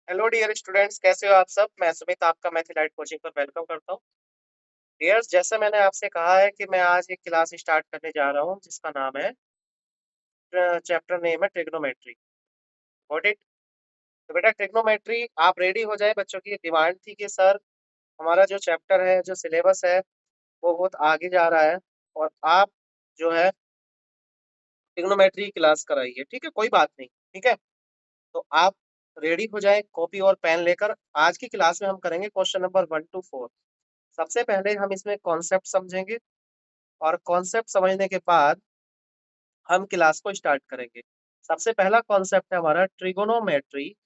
Hello dear students, कैसे हो आप सब। मैं सुमित आपका मैथमेटिक्स कोचिंग पर वेलकम करता हूँ। डियर्स, जैसे मैंने आपसे कहा है कि मैं आज एक क्लास स्टार्ट करने जा रहा हूँ जिसका नाम है चैप्टर नेम है ट्रिग्नोमेट्री। Got it. तो बेटा ट्रिग्नोमेट्री आप रेडी हो जाए। बच्चों की डिमांड थी कि सर हमारा जो चैप्टर है, जो सिलेबस है, वो बहुत आगे जा रहा है और आप जो है ट्रिग्नोमेट्री की क्लास कराइए। ठीक है, कोई बात नहीं। ठीक है, तो आप रेडी हो जाए कॉपी और पेन लेकर। आज की क्लास में हम करेंगे क्वेश्चन नंबर 1 to 4। सबसे पहले हम इसमें कॉन्सेप्ट समझेंगे और कॉन्सेप्ट समझने के बाद हम क्लास को स्टार्ट करेंगे। सबसे पहला कॉन्सेप्ट है हमारा trigonometry,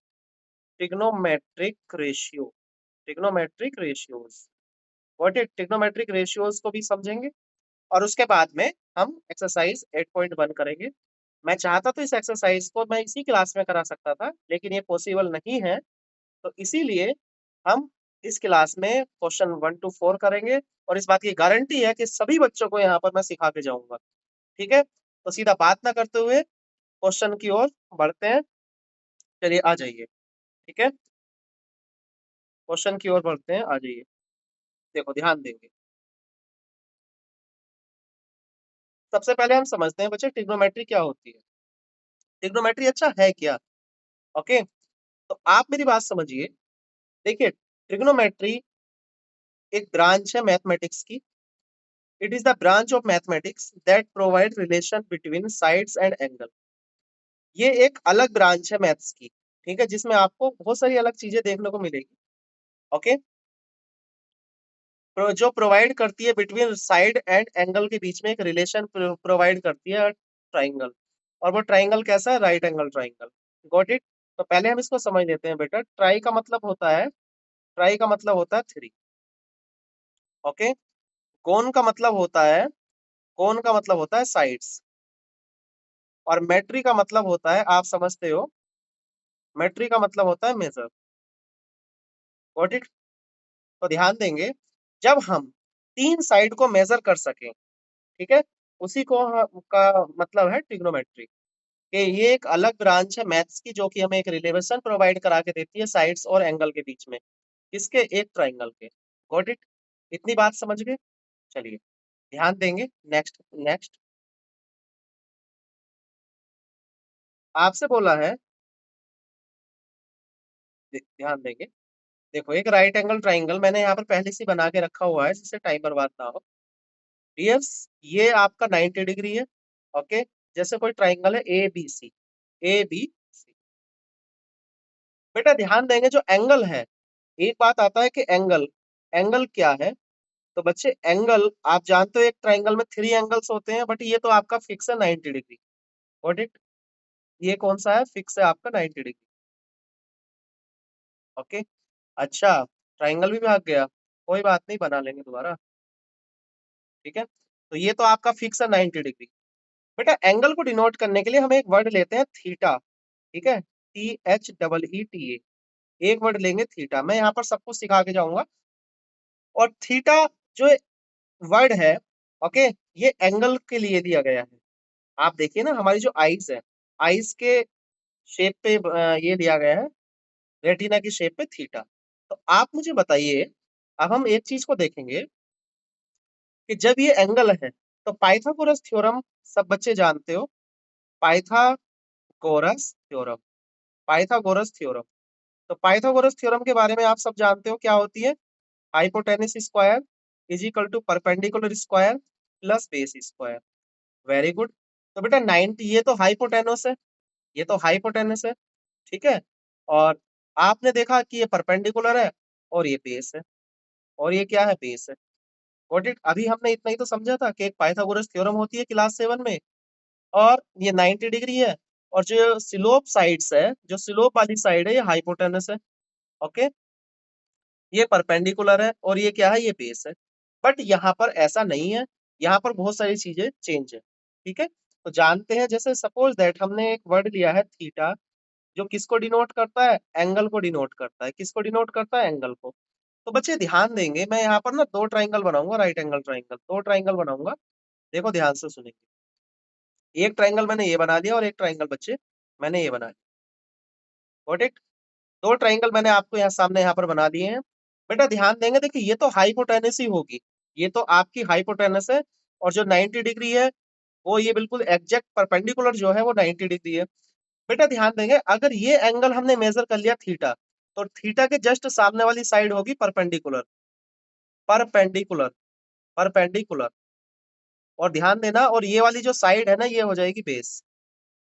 trigonometric ratio, trigonometric ratios. What is trigonometric ratios को भी समझेंगे और उसके बाद में हम एक्सरसाइज 8.1 करेंगे। मैं चाहता तो इस एक्सरसाइज को मैं इसी क्लास में करा सकता था, लेकिन ये पॉसिबल नहीं है। तो इसीलिए हम इस क्लास में क्वेश्चन 1 to 4 करेंगे और इस बात की गारंटी है कि सभी बच्चों को यहाँ पर मैं सिखा के जाऊंगा। ठीक है, तो सीधा बात ना करते हुए क्वेश्चन की ओर बढ़ते हैं। चलिए आ जाइए। ठीक है, क्वेश्चन की ओर बढ़ते हैं, आ जाइए। देखो, ध्यान देंगे। सबसे पहले हम समझते हैं बच्चे ट्रिग्नोमेट्री क्या होती है। ट्रिग्नोमेट्री अच्छा है क्या। ओके, तो आप मेरी बात समझिए। देखिए, ट्रिग्नोमेट्री एक ब्रांच है मैथमेटिक्स की। It is the branch of mathematics that provide relation between sides and angle. ये एक अलग ब्रांच है मैथ्स की। ठीक है, जिसमें आपको बहुत सारी अलग चीजें देखने को मिलेगी। ओके, जो प्रोवाइड करती है बिटवीन साइड एंड एंगल के बीच में एक रिलेशन प्रोवाइड करती है, ट्राइंगल। और वो ट्राइंगल कैसा है? Right angle triangle. Got it. तो पहले हम इसको समझ लेते हैं बेटा। ट्राई का मतलब होता है 3। ओके, कोन का मतलब होता है साइड्स। और मेट्री का मतलब होता है, आप समझते हो, मेट्री का मतलब होता है मेजर। Got it. तो ध्यान देंगे, जब हम 3 साइड को मेजर कर सकें, ठीक है, उसी को का मतलब है ट्रिग्नोमेट्री। कि ये एक अलग ब्रांच है मैथ्स की जो कि हमें एक रिलेशन प्रोवाइड करा के देती है साइड्स और एंगल के बीच में। किसके? एक ट्राइंगल के। Got it. इतनी बात समझ गए। चलिए ध्यान देंगे। नेक्स्ट नेक्स्ट आपसे बोला है, ध्यान देंगे। देखो, एक राइट एंगल ट्राइंगल मैंने यहाँ पर पहले से बना के रखा हुआ है जिससे टाइम बर्बाद ना हो। डियर्स, ये आपका 90 डिग्री है। ओके, जैसे कोई ट्राइंगल है A B C, A B सी। बेटा ध्यान देंगे, जो एंगल है, एक बात आता है कि एंगल, एंगल क्या है। तो बच्चे एंगल आप जानते हो, एक ट्राइंगल में 3 एंगल्स होते हैं, बट ये तो आपका फिक्स है 90 डिग्री। Got it. ये कौन सा है? फिक्स है आपका 90 डिग्री। ओके, अच्छा, ट्राइंगल भी भाग गया, कोई बात नहीं, बना लेंगे दोबारा। ठीक है, तो ये तो आपका फिक्स है 90 डिग्री। बेटा एंगल को डिनोट करने के लिए हम एक वर्ड लेते हैं थीटा। ठीक है, THEETA। एक वर्ड लेंगे थीटा। मैं यहाँ पर सबको सिखा के जाऊंगा। और थीटा जो वर्ड है, ओके, ये एंगल के लिए दिया गया है। आप देखिए ना, हमारी जो आईज है, आईज के शेप पे ये दिया गया है, रेटिना की शेप पे थीटा। तो आप मुझे बताइए, अब हम एक चीज को देखेंगे कि जब ये एंगल है तो पाइथागोरस थ्योरम सब बच्चे जानते हो। Pythagoras theorem, Pythagoras theorem. तो पाइथागोरस थ्योरम के बारे में आप सब जानते हो, क्या होती है? Hypotenuse square is equal to perpendicular square plus base square. Very good. तो बेटा 90, ये तो हाइपोटेनस है, ये तो हाइपोटेनस है। ठीक है, और आपने देखा कि ये परपेंडिकुलर है और ये बेस है, और ये क्या है? बेस है। Got it. अभी हमने इतना ही तो समझा था कि एक पाइथागोरस थ्योरम होती है क्लास 7 में, और ये 90 डिग्री है। और जो स्लोप साइड्स है, जो स्लोप वाली साइड है, ये हाइपोटेनस है। ओके, ये परपेंडिकुलर है और ये क्या है? ये बेस है। बट यहाँ पर ऐसा नहीं है, यहाँ पर बहुत सारी चीजें चेंज है। ठीक है, तो जानते हैं, जैसे सपोज दैट हमने एक वर्ड लिया है थीटा, जो किसको डिनोट करता है? एंगल को डिनोट करता है। किसको डिनोट करता है? एंगल को। तो बच्चे ध्यान देंगे, मैं यहाँ पर ना 2 ट्राइंगल बनाऊंगा, राइट एंगल ट्राइंगल, 2 ट्राइंगल बनाऊंगा। देखो ध्यान से सुनेंगे। एक ट्राइंगल मैंने ये बना दिया और एक ट्राइंगल बच्चे मैंने ये बना दिया। Got it. दो ट्राइंगल मैंने आपको यहाँ सामने यहाँ पर बना दिए हैं। बेटा ध्यान देंगे, देखिए ये तो हाइपोटेनस ही होगी, ये तो आपकी हाइपोटेनस है, और जो 90 डिग्री है वो ये बिल्कुल एग्जैक्ट परपेंडिकुलर जो है वो 90 डिग्री है। बेटा ध्यान देंगे, अगर ये एंगल हमने मेजर कर लिया थीटा, तो थीटा के जस्ट सामने वाली साइड होगी परपेंडिकुलर, परपेंडिकुलर, परपेंडिकुलर। और ध्यान देना, और ये वाली जो साइड है ना ये हो जाएगी बेस।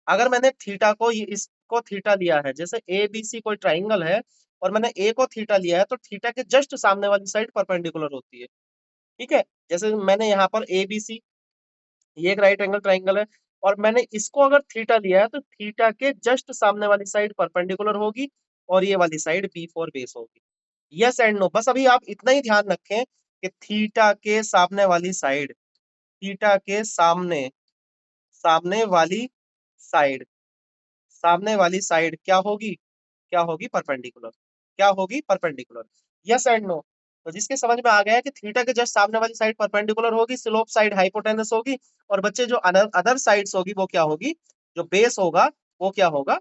अगर मैंने थीटा को इसको थीटा लिया है, जैसे ए बी सी कोई ट्राइंगल है और मैंने ए को थीटा लिया है, तो थीटा के जस्ट सामने वाली साइड परपेंडिकुलर होती है। ठीक है, जैसे मैंने यहाँ पर ए बी सी, ये एक राइट एंगल ट्राइंगल है, और मैंने इसको अगर थीटा लिया है तो थीटा के जस्ट सामने वाली साइड परपेंडिकुलर होगी, और ये वाली साइड बी फॉर बेस होगी। यस एंड नो, बस अभी आप इतना ही ध्यान रखें कि थीटा के सामने वाली साइड, थीटा के सामने, सामने वाली साइड, सामने वाली साइड क्या होगी, क्या होगी, परपेंडिकुलर, क्या होगी, परपेंडिकुलर। Yes and no. तो जिसके समझ में आ गया कि थीटा के जस्ट सामने वाली साइड परपेंडिकुलर होगी, स्लोप साइड हाइपोटेनस होगी, और बच्चे जो अदर साइड्स होगी वो क्या होगी, जो बेस होगा वो क्या होगा,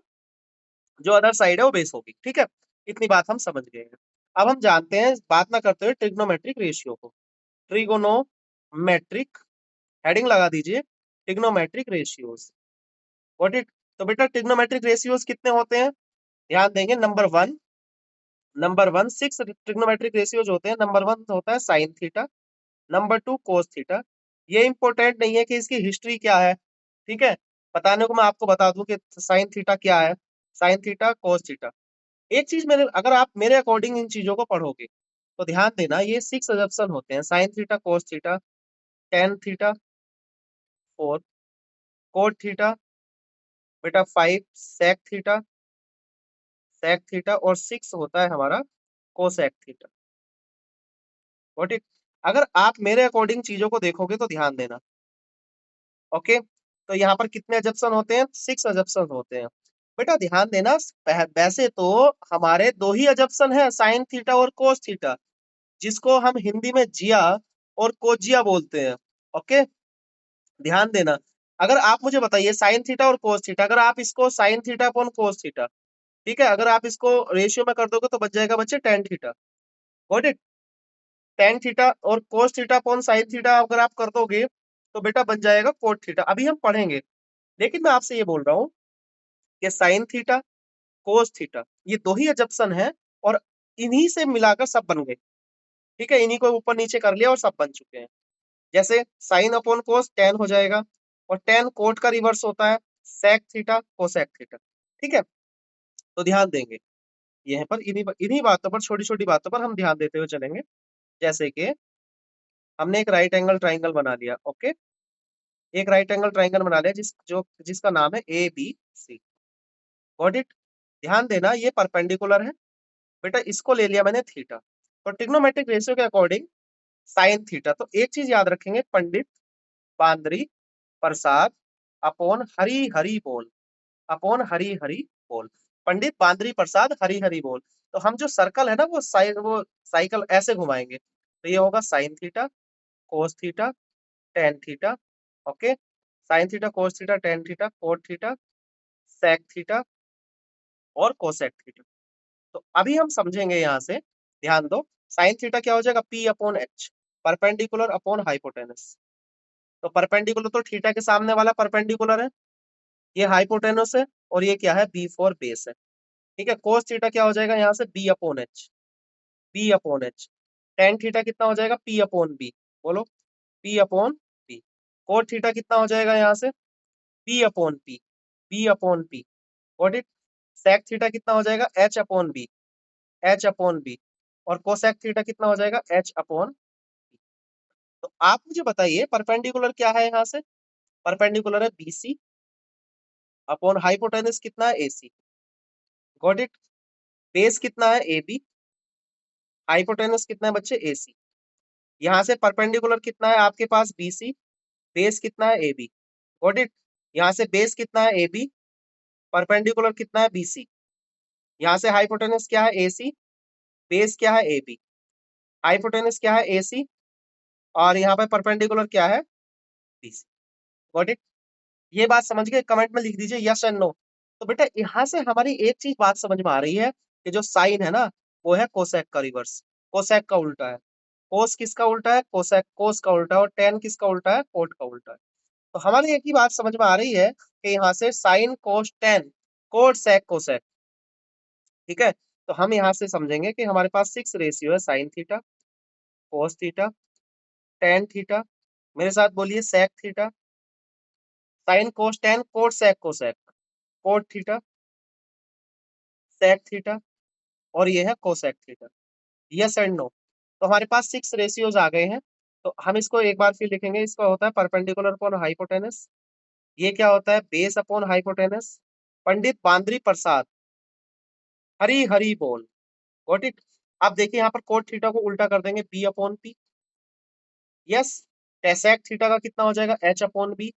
जो अदर साइड है वो बेस होगी। ठीक है, इतनी बात हम समझ गए हैं। अब हम जानते हैं, बात ना करते हुए, ट्रिग्नोमेट्रिक रेशियो को। ट्रिगोनोमेट्रिक, हेडिंग लगा दीजिए, ट्रिग्नोमेट्रिक रेशियोज। व्हाट इट, तो बेटा ट्रिग्नोमेट्रिक रेशियोज कितने होते हैं, ध्यान देंगे। नंबर वन 6 ट्रिग्नोमेट्रिक रेशियोज होते हैं। नंबर 1 होता है sine theta, number 2 cos theta. ये इंपॉर्टेंट नहीं है कि इसकी हिस्ट्री क्या है, ठीक है, बताने को मैं आपको बता दूं कि साइन थीटा क्या है, साइन थीटा कोस थीटा। एक चीज मेरे, अगर आप मेरे अकॉर्डिंग इन चीजों को पढ़ोगे तो ध्यान देना, ये 6 अजम्पशन होते हैं, sign theta, cos theta, tan theta, 4 cot theta, बेटा 5 सेक थीटा, सेक थीटा, और 6 होता है हमारा कोसेक थीटा। Got it. अगर आप मेरे अकॉर्डिंग चीजों को देखोगे तो ध्यान देना, ओके। तो यहाँ पर कितने अजप्शन होते हैं, 6 अजप्शन होते हैं। बेटा ध्यान देना, वैसे तो हमारे दो ही अजप्शन है, साइन थीटा और कोस थीटा, जिसको हम हिंदी में जिया और कोजिया बोलते हैं। ओके, ध्यान देना। अगर आप मुझे बताइए साइन थीटा और कोस थीटा, अगर आप इसको sign theta upon cos theta, ठीक है, अगर आप इसको रेशियो में कर दोगे तो बच जाएगा बच्चे tan theta. Got it. Tan theta और cos theta upon sine theta अगर आप कर दोगे तो बेटा बन जाएगा कोट थीटा। अभी हम पढ़ेंगे, लेकिन मैं आपसे ये बोल रहा हूँ कि साइन थीटा, कोस थीटा, ये दो ही अजप्शन है, और इन्हीं से मिलाकर सब बन गए। ठीक है, इन्हीं को ऊपर नीचे कर लिया और सब बन चुके हैं। जैसे साइन अपॉन कोस टेन हो जाएगा, और टेन कोट का रिवर्स होता है, सेक थीटा कोसेक थीटा। ठीक है, तो ध्यान देंगे यहाँ पर, इन्हीं इन्हीं बातों पर, छोटी छोटी बातों पर हम ध्यान देते हुए चलेंगे। जैसे कि हमने एक राइट एंगल ट्राइंगल बना लिया, ओके, एक राइट एंगल ट्राइंगल बना लिया जिसका नाम है A B C. Got it. ध्यान देना, ये परपेंडिकुलर है, बेटा इसको ले लिया मैंने थीटा, तो ट्रिग्नोमेट्रिक रेशियो के अकॉर्डिंग साइन थीटा। तो एक चीज याद रखेंगे, पंडित बांद्री प्रसाद अपॉन हरी हरी बोल, अपॉन हरी हरी बोल, पंडित बांद्री प्रसाद हरी हरी बोल। तो हम जो सर्कल है ना वो साइकिल ऐसे घुमाएंगे, तो ये होगा sine theta cos theta tan theta, okay, sine theta cos theta tan theta cot theta sec theta और कोसेक थीटा। तो अभी हम समझेंगे यहाँ से, ध्यान दो, साइन थीटा क्या हो जाएगा, P upon H, perpendicular upon hypotenuse. तो परपेंडिकुलर तो थीटा के सामने वाला परपेंडिकुलर है, ये हाइपोटेनस है, और ये क्या है, बी फॉर बेस है। ठीक है, कोस थीटा क्या हो जाएगा यहाँ से, B upon H, B upon H. Tan theta कितना हो जाएगा, पी अपॉन बी, बोलो, P upon B. Cot theta कितना हो जाएगा यहाँ से, P upon P, B upon P. Got it. Sec theta कितना हो जाएगा, H upon B, H upon B. और कोसेक थीटा कितना हो जाएगा, एच अपॉन बी। तो आप मुझे बताइए परपेंडिकुलर क्या है यहाँ से, परपेंडिकुलर है बीसी अपॉन हाइपोटेनस कितना है, एसी। Got it. बेस कितना है, ए बी, हाइपोटेनस कितना है बच्चे, एसी। यहाँ से परपेंडिकुलर कितना है आपके पास, बीसी, बेस कितना है, ए बी। Got it. यहाँ से बेस कितना है, ए बी, परपेंडिकुलर कितना है, बीसी। यहाँ से हाइपोटेनस क्या है, एसी, बेस क्या है, ए बी, हाइपोटेनस क्या है, एसी, और यहाँ पे परपेंडिकुलर क्या है, बीसी। Got it. ये बात समझ गए, कमेंट में लिख दीजिए यस एंड नो। तो बेटा यहाँ से हमारी एक चीज बात समझ में आ रही है कि जो साइन है ना वो है कोसेक का रिवर्स, कोसेक का उल्टा है। कोस किसका उल्टा है? कोसेक, कोस का उल्टा है। और टेन किसका उल्टा है? कोट का उल्टा है। तो हमारी एक ही बात समझ में आ रही है कि यहाँ से sine cos tan cot sec cosec, ठीक है। तो हम यहाँ से समझेंगे कि हमारे पास 6 रेशियो है, sine theta, cos theta, tan theta, मेरे साथ बोलिए sec theta, sine cos tan cot sec cosec, cot theta, sec theta, और ये है cosec theta. Yes and no? तो हमारे पास 6 रेशियोज आ गए हैं। तो हम इसको एक बार फिर लिखेंगे। इसका होता है परपेंडिकुलर अपॉन हाइपोटेनस, ये क्या होता है? Base upon hypotenuse. Pandit Badri Prasad Hari Hari बोल, गॉट इट। आप देखिए यहाँ पर कोट थीटा को उल्टा कर देंगे, बी अपॉन पी। यस, टेसेक थीटा का कितना हो जाएगा? H upon B.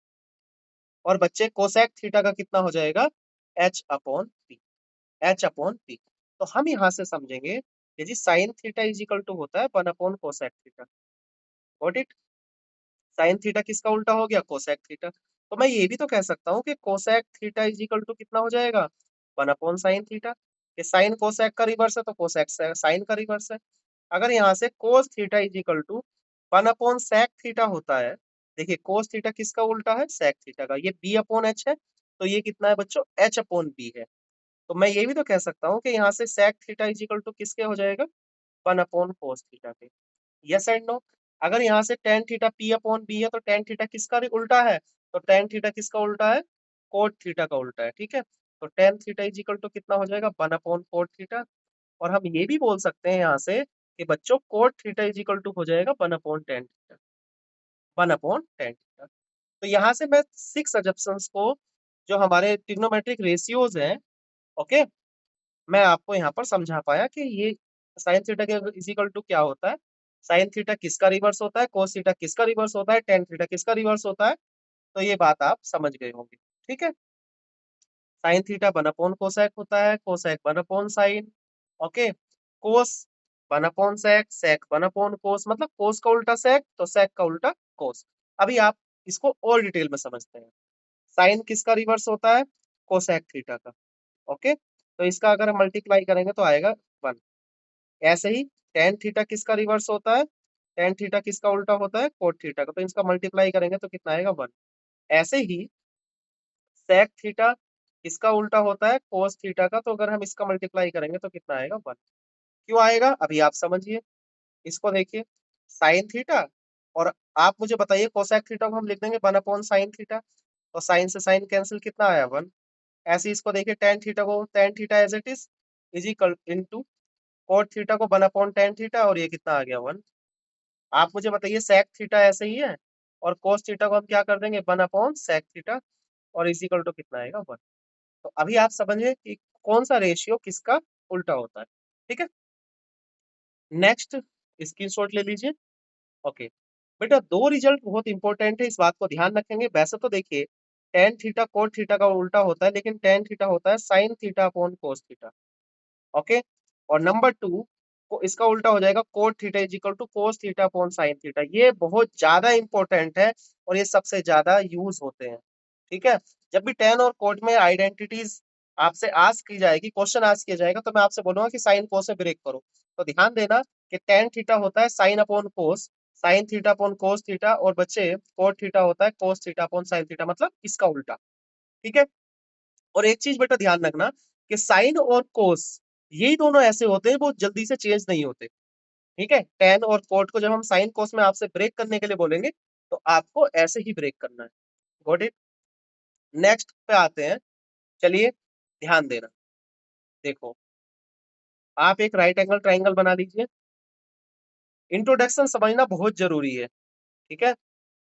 और बच्चे कोसेक थीटा का कितना हो जाएगा? H upon P, H upon P. तो हम यहाँ से समझेंगे कि जी sine theta is equal to होता है 1 upon cosec theta, got it. Sine theta किसका उल्टा हो गया? Cosec theta. तो मैं ये भी तो कह सकता हूँ कि cosec theta is equal to कितना हो जाएगा? 1 अपॉन साइन थीटा। कि साइन कोसेक का रिवर्स है तो कोसेक साइन का रिवर्स है। अगर यहाँ से cos theta is equal to 1 upon sec theta होता है, देखिए कोस थीटा किसका उल्टा है? सेक थीटा का। ये बी अपॉन एच है, तो ये कितना है बच्चों? एच अपॉन बी है। तो मैं ये भी तो कह सकता हूँ कि यहाँ से sec theta is equal to किसके हो जाएगा? 1 अपॉन कोस थीटा के। Yes and no? अगर यहाँ से tan theta P upon B है तो टेन थीटा किसका उल्टा है? तो टेन थीटा किसका उल्टा है? कोट थीटा का उल्टा है, ठीक है। तो tan theta is equal to कितना हो जाएगा? 1 अपॉन कोट थीटा। और हम ये भी बोल सकते हैं यहाँ से कि बच्चों cot theta is equal to हो जाएगा 1 upon tan theta, 1 upon tan theta. तो यहाँ से मैं 6 अजम्पशंस को, जो हमारे ट्रिग्नोमेट्रिक रेशियोज हैं, ओके, मैं आपको यहाँ पर समझा पाया कि ये साइन थीटा के इज इक्वल टू क्या होता है, साइन थीटा किसका रिवर्स होता है, कोस थीटा किसका रिवर्स होता है, टेन थीटा किसका रिवर्स होता है। तो ये बात आप समझ गए होंगे, ठीक है। साइन थीटा 1 अपॉन कोसेक होता है, कोसेक 1 अपॉन साइन, ओके। कोस 1 अपॉन सेक, सेक 1 अपॉन कोस, मतलब कोस का उल्टा सेक तो सेक का उल्टा कोस। अभी आप इसको और डिटेल में समझते हैं। साइन किसका रिवर्स होता है? कोसेक थीटा का, ओके। तो इसका अगर हम मल्टीप्लाई करेंगे तो आएगा 1। ऐसे ही टेन थीटा किसका रिवर्स होता है? टेन थीटा किसका उल्टा होता है? कोट थीटा का। तो इसका मल्टीप्लाई करेंगे तो कितना आएगा? 1। ऐसे ही सेक थीटा किसका उल्टा होता है? कोस थीटा का। तो अगर हम इसका मल्टीप्लाई करेंगे तो कितना आएगा? 1। क्यों आएगा अभी आप समझिए। इसको देखिए, साइन थीटा, और आप मुझे बताइए कोसेक थीटा को हम लिख देंगे 1 अपॉन साइन थीटा। तो साइन से साइन कैंसिल, कितना आया? 1। ऐसे ही इसको देखिए, टेन थीटा को tan theta as it is equal into cot theta को 1 अपॉन टेन थीटा, और ये कितना आ गया? 1। आप मुझे बताइए सेक थीटा ऐसे ही है, और कोस थीटा को हम क्या कर देंगे? 1 अपॉन सेक थीटा, और इज इक्वल टू कितना आएगा? 1। तो अभी आप समझिए कि कौन सा रेशियो किसका उल्टा होता है, ठीक है। नेक्स्ट स्क्रीनशॉट ले लीजिए, ओके। बेटा दो रिजल्ट बहुत इंपॉर्टेंट है, इस बात को ध्यान रखेंगे। वैसे तो देखिए टेन थीटा कोट थीटा का उल्टा होता है, लेकिन टेन थीटा होता है sine theta upon cos theta, okay. और नंबर 2 को इसका उल्टा हो जाएगा cot theta is equal to cos theta upon sine theta. ये बहुत ज्यादा इंपॉर्टेंट है और ये सबसे ज्यादा यूज होते हैं, ठीक है। जब भी टेन और कोट में आइडेंटिटीज आपसे आस्क की जाएगी, क्वेश्चन आस्क किया जाएगा, तो मैं आपसे बोलूंगा कि साइन कोस से ब्रेक करो। तो ध्यान देना कि टेन थीटा होता है साइन अपॉन कोस, sign theta upon cos theta, और बच्चे कोट थीटा होता है कोस थीटा अपॉन साइन थीटा, मतलब इसका उल्टा, ठीक है। और एक चीज बेटा ध्यान रखना कि साइन और कोस यही दोनों ऐसे होते हैं वो जल्दी से चेंज नहीं होते, ठीक है। टेन और कोट को जब हम साइन कोस में आपसे ब्रेक करने के लिए बोलेंगे तो आपको ऐसे ही ब्रेक करना है, गॉट इट। नेक्स्ट पे आते हैं, चलिए ध्यान देना। देखो, आप एक राइट एंगल ट्राइंगल बना लीजिए। इंट्रोडक्शन समझना बहुत जरूरी है, ठीक है।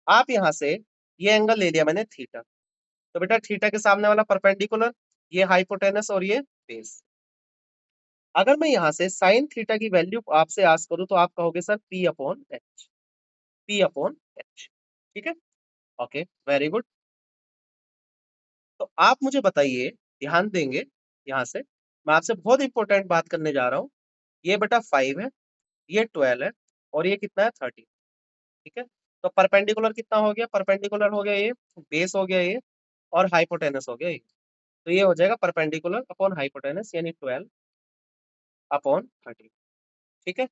आप यहाँ से ये एंगल ले लिया मैंने थीटा, तो बेटा थीटा के सामने वाला परपेंडिकुलर, ये हाइपोटेनस और ये बेस। अगर मैं यहाँ से साइन थीटा की वैल्यू आपसे आस्क करूं तो आप कहोगे sir P upon H, P upon H, ठीक है, ओके, वेरी गुड। तो आप मुझे बताइए, ध्यान देंगे यहाँ से, मैं आपसे बहुत इंपॉर्टेंट बात करने जा रहा हूँ। ये बेटा 5 है, ये 12 है, और ये कितना है? 30, ठीक है। तो परपेंडिकुलर कितना हो गया? परपेंडिकुलर हो गया ये, बेस हो गया ये, और हाइपोटेनस हो गया ये। तो ये हो जाएगा परपेंडिकुलर अपॉन हाइपोटेनस यानी 12। अपॉन 13। ठीक है।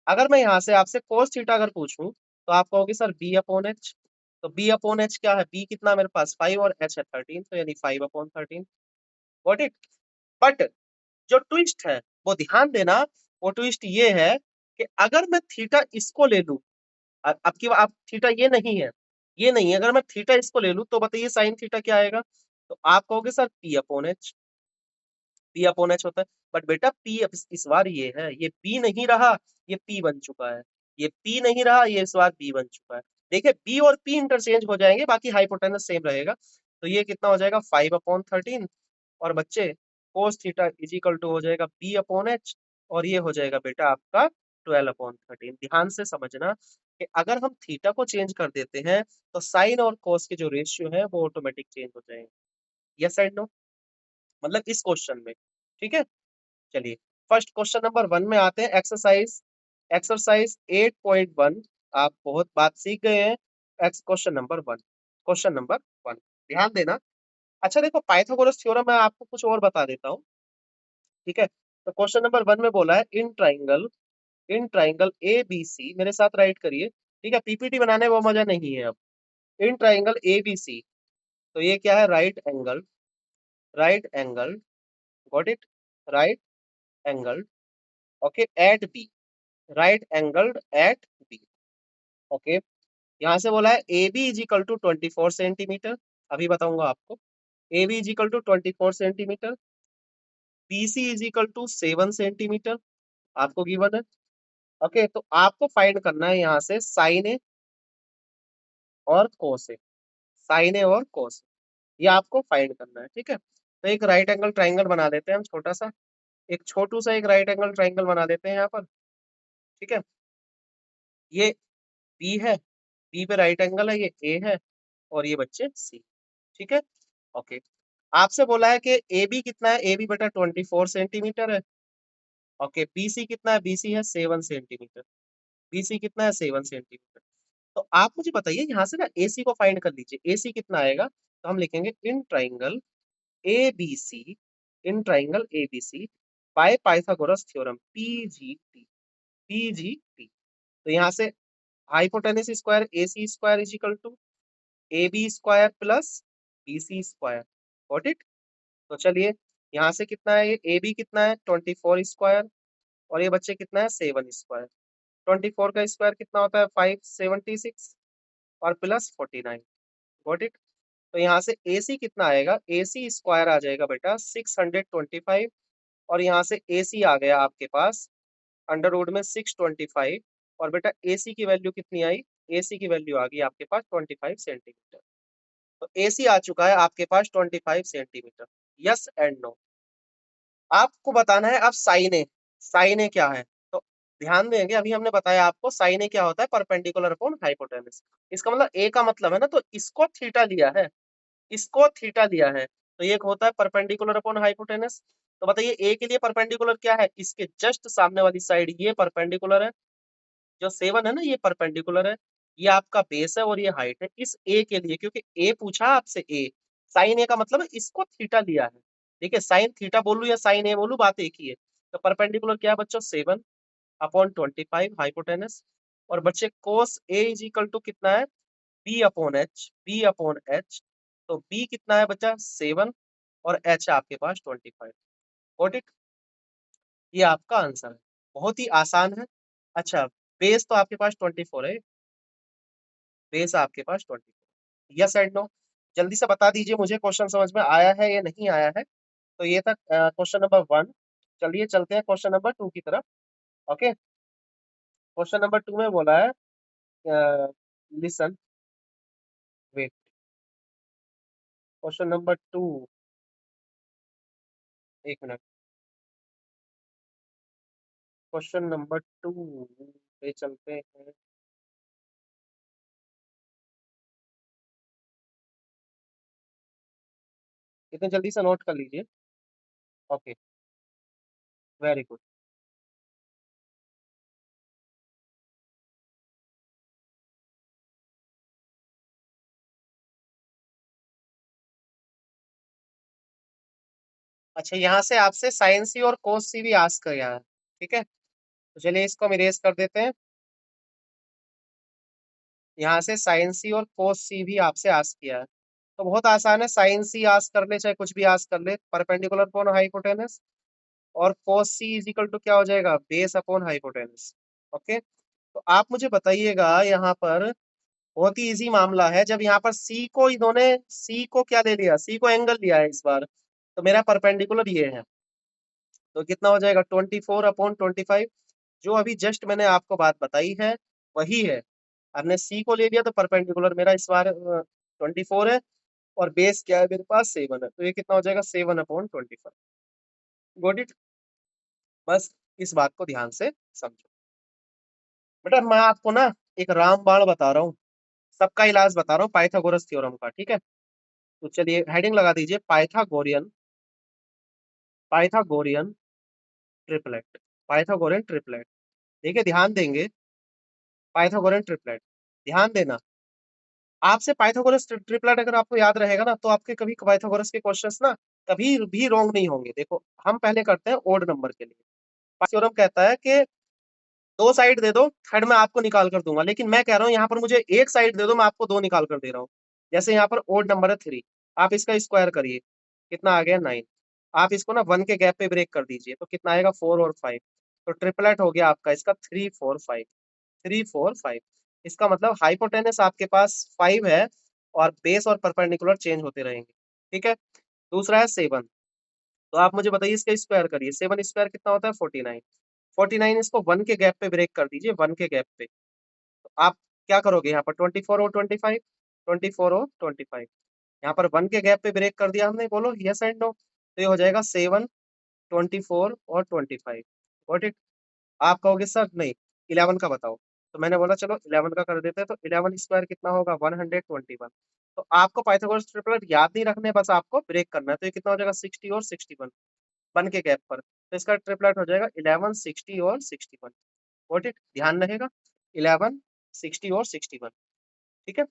अगर मैं यहाँ से आपसे cos थीटा अगर पूछूं तो आप कहोगे सर b अपॉन एच। तो b अपॉन एच क्या है, b कितना मेरे पास 5 और h है 13, तो यानी 5/13। Got it. बट जो ट्विस्ट है वो ध्यान देना, वो ट्विस्ट ये है कि अगर मैं थीटा इसको ले लूं, अब की आप थीटा ये नहीं है, ये नहीं है, अगर मैं थीटा इसको ले लूं तो बताइए साइन थीटा क्या आएगा। तो आप कहोगे sir p upon H, p upon H होता है। बट बेटा p इस बार ये है, ये p नहीं रहा, ये p बन चुका है। ये p नहीं रहा, ये इस बार p बन चुका है। देखिए b और p इंटरचेंज हो जाएंगे, बाकी हाइपोटेनस सेम रहेगा। तो ये कितना हो जाएगा 5/13। और बच्चे cos theta is equal to हो जाएगा b अपॉन एच, और ये हो जाएगा बेटा आपका 12/13। ध्यान से समझना कि अगर हम थीटा को चेंज कर देते हैं तो साइन और cos के जो रेशियो है वो ऑटोमेटिक चेंज हो जाएंगे। यस एंड नो, मतलब इस क्वेश्चन में। ठीक है। चलिए फर्स्ट क्वेश्चन नंबर 1 में आते हैं। Exercise exercise 8.1। आप बहुत बात सीख गए हैं। क्वेश्चन नंबर 1, क्वेश्चन नंबर 1 ध्यान देना। अच्छा देखो, पाइथागोरस थ्योरम मैं आपको कुछ और बता देता हूँ। ठीक है। तो क्वेश्चन नंबर 1 में बोला है इन ट्राइंगल ए बी सी, मेरे साथ राइट करिए। ठीक है, पीपीटी बनाने वो मजा नहीं है अब। इन ट्राइंगल ए बी सी, तो ये क्या है, right angle, right angle, got it, right angle, okay, at B, right angled at B. Okay. यहाँ से बोला है A B is equal to 24 centimetre, अभी बताऊंगा आपको। A B is equal to 24 centimetre, B C is equal to 7 centimetre, आपको given है। Okay, तो आपको फाइंड करना है यहाँ से साइन ए और कोस ए, साइन ए और कोस, ये आपको फाइंड करना है। ठीक है। तो एक राइट एंगल ट्राइंगल बना देते हैं हम, छोटा सा, एक छोटू सा एक राइट एंगल ट्राइंगल बना देते हैं यहाँ पर। ठीक है। ये बी है, बी पे राइट एंगल है, ये ए है, और ये बच्चे सी। ठीक है। ओके। आपसे बोला है कि ए बी कितना है, ए बी बटा 24 सेंटीमीटर है। ओके, बी सी कितना है, बी सी है 7 सेंटीमीटर, बी सी कितना है 7 सेंटीमीटर। तो आप मुझे बताइए यहाँ से ना ए सी को फाइंड कर लीजिए, ए सी कितना आएगा। तो हम लिखेंगे in triangle A B C, in triangle A B C by Pythagoras theorem P G T. तो यहाँ से hypotenuse square A C square is equal to A B square plus B C square. Got it. तो चलिए, यहाँ से कितना है, ये ए बी कितना है 24 स्क्वायर, और ये बच्चे कितना है 7 स्क्वायर। 24 का स्क्वायर कितना होता है 576, और प्लस 49। Got it. तो यहाँ से ए सी कितना आएगा, ए सी स्क्वायर आ जाएगा बेटा 625, और यहाँ से ए सी आ गया आपके पास अंडर रूट में 625, और बेटा ए सी की वैल्यू कितनी आई, ए सी की वैल्यू आ गई आपके पास 25 सेंटीमीटर। तो एसी आ चुका है आपके पास 25 सेंटीमीटर। Yes and no. आपको बताना है अब साइन ए, साइन ए क्या है। तो ध्यान देंगे, अभी हमने बताया आपको साइन ए क्या होता है, परपेंडिकुलर अपॉन हाइपोटेनस। इसका मतलब ए का मतलब है ना, तो इसको थीटा लिया है, इसको थीटा लिया है, तो ये होता है परपेंडिकुलर अपॉन हाइपोटेनस। तो बताइए ए के लिए परपेंडिकुलर क्या है, इसके जस्ट सामने वाली साइड ये परपेंडिकुलर है, जो 7 है ना ये परपेंडिकुलर है, ये आपका बेस है और ये हाइट है इस ए के लिए, क्योंकि ए पूछा आपसे ए, साइन ए का मतलब है इसको थीटा लिया है। देखिए साइन थीटा बोलूं या साइन ए बोलूं, बात एक ही है। तो परपेंडिकुलर क्या है बच्चों, 7/25 हाइपोटेनस। और बच्चे कोस ए इज इक्वल टू कितना है, बी अपॉन एच। तो बी कितना है बच्चा 7, और एच है आपके पास 25। Got it. ये आपका आंसर है, बहुत ही आसान है। अच्छा, बेस तो आपके पास 24 है, बेस आपके पास 24। यस एंड नो, जल्दी से बता दीजिए मुझे क्वेश्चन समझ में आया है या नहीं आया है। तो ये था क्वेश्चन नंबर 1। चलिए चलते हैं क्वेश्चन नंबर 2 की तरफ। ओके। क्वेश्चन नंबर 2 में बोला है, लिसन, वेट, क्वेश्चन नंबर 2, एक मिनट, क्वेश्चन नंबर 2 पे चलते हैं। इतने जल्दी से नोट कर लीजिए। Okay, very good. अच्छा, यहाँ से आपसे साइन सी और कोस सी भी आस्क किया है। ठीक है, तो चलिए इसको हम इरेज कर देते हैं। यहाँ से साइन सी और कोस सी भी आपसे आस्क किया है, तो बहुत आसान है, साइन सी आस्क कर ले चाहे कुछ भी आस्क कर ले, परपेंडिकुलर अपॉन हाइपोटेनस, और cos c is equal to क्या हो जाएगा, बेस अपॉन हाइपोटेनस। ओके, तो आप मुझे बताइएगा यहाँ पर, बहुत ही इजी मामला है, जब यहाँ पर c को इन्होंने c को क्या ले लिया, c को एंगल लिया है इस बार, तो मेरा परपेंडिकुलर ये है, तो कितना हो जाएगा 24/25, जो अभी जस्ट मैंने आपको बात बताई है वही है। हमने c को ले लिया तो परपेंडिकुलर मेरा इस बार 24 है, और बेस क्या है मेरे पास 7 है, तो ये कितना हो जाएगा 7/25। गॉट इट, बस इस बात को ध्यान से समझो। बेटा मैं आपको ना एक रामबाण बता रहा हूँ, सबका इलाज बता रहा हूँ पाइथागोरस थ्योरम का, ठीक है। तो चलिए हेडिंग लगा दीजिए, Pythagorean, Pythagorean triplet, Pythagorean triplet. देखिए ध्यान देंगे, पाइथागोरियन ट्रिपलेट, ध्यान देना, आपसे पाइथागोरस ट्रिपलेट अगर आपको याद रहेगा ना, तो आपके कभी पाइथागोरस के क्वेश्चंस ना कभी भी रॉन्ग नहीं होंगे। देखो हम पहले करते हैं ओड नंबर के लिए। थ्योरम कहता है कि दो साइड दे दो, थर्ड मैं आपको निकाल कर दूंगा, लेकिन मैं कह रहा हूँ यहाँ पर मुझे एक साइड दे दो, मैं आपको दो निकाल कर दे रहा हूँ। जैसे यहाँ पर ओड नंबर है 3, आप इसका स्क्वायर करिए, कितना आ गया 9, आप इसको ना 1 के गैप पे ब्रेक कर दीजिए, तो कितना आएगा 4 और 5, तो ट्रिपलेट हो गया आपका इसका 3 4 5, 3 4 5। इसका मतलब हाइपोटेनस आपके पास 5 है, और बेस और परपेंडिकुलर चेंज होते रहेंगे, ठीक है। दूसरा है 7, तो आप मुझे बताइए इसका स्क्वायर करिए, 7 स्क्वायर कितना होता है 49, 49 इसको 1 के गैप पे ब्रेक कर दीजिए, 1 के गैप पे, तो आप क्या करोगे यहाँ पर 24 और 25, 24 और 25, यहाँ पर 1 के गैप पे ब्रेक कर दिया हमने, बोलो यस एंड नो, तो ये हो जाएगा 7 24 और 25। गॉट इट, आप कहोगे सर नहीं 11 का बताओ, तो मैंने बोला चलो 11 का कर देते हैं, तो 11 स्क्वायर कितना होगा 121। तो आपको पाइथागोरस ट्रिपलेट याद नहीं रखने, बस आपको ब्रेक करना है, तो ये कितना हो जाएगा 60 और 61, 1 के गैप पर, तो इसका ट्रिपलेट हो जाएगा 11 60 और 61। गॉट इट, ध्यान रहेगा 11 60 और 61, ठीक है।